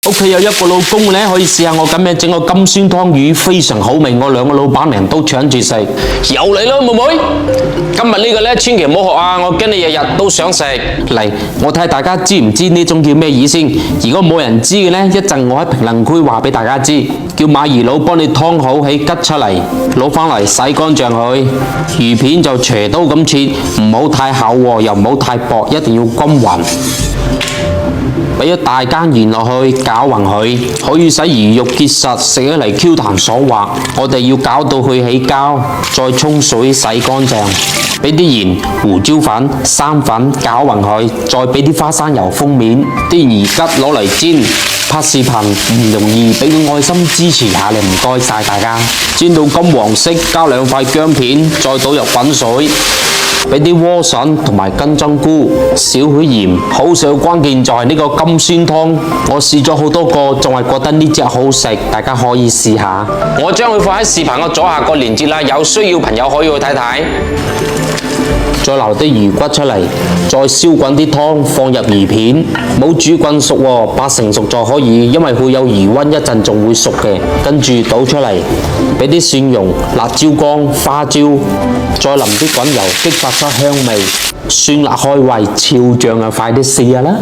屋企有一個老公咧，可以試下我咁樣整個金酸湯魚，非常好味，我兩個老闆娘都搶住食。又嚟咯，妹妹，今日呢個咧千祈唔好學啊，我驚你日日都想食。嚟，我睇下大家知唔知呢種叫咩魚先？如果冇人知嘅咧，一陣我喺評論區話俾大家知。叫馬兒佬幫你劏好起，吉出嚟，攞翻嚟洗乾淨佢。魚片就斜刀咁切，唔好太厚喎，又唔好太薄，一定要均勻。俾咗大羹鹽落去，攪勻佢，可以使魚肉結實，食起嚟 Q 彈爽滑。我哋要攪到佢起膠，再沖水洗乾淨。俾啲鹽、胡椒粉、生粉攪勻佢，再俾啲花生油封面。啲魚吉攞嚟煎。拍視頻唔容易，俾個愛心支持下你，唔該晒大家。煎到金黃色，加2塊薑片，再倒入滾水。俾啲萵筍同埋金針菇，少許鹽。好食嘅關鍵就係呢個金酸湯，我試咗好多個，仲係覺得呢隻好食，大家可以試下。我將會放喺視頻嘅左下角連結啦，有需要朋友可以去睇睇。再留啲魚骨出嚟，再燒滾啲湯，放入魚片，冇煮滾熟喎，8成熟就可以，因為佢有魚溫，一陣仲會熟嘅。跟住倒出嚟，俾啲蒜蓉、辣椒乾、花椒，再淋啲滾油，激發出香味，酸辣開胃，超醬啊！快啲試下啦！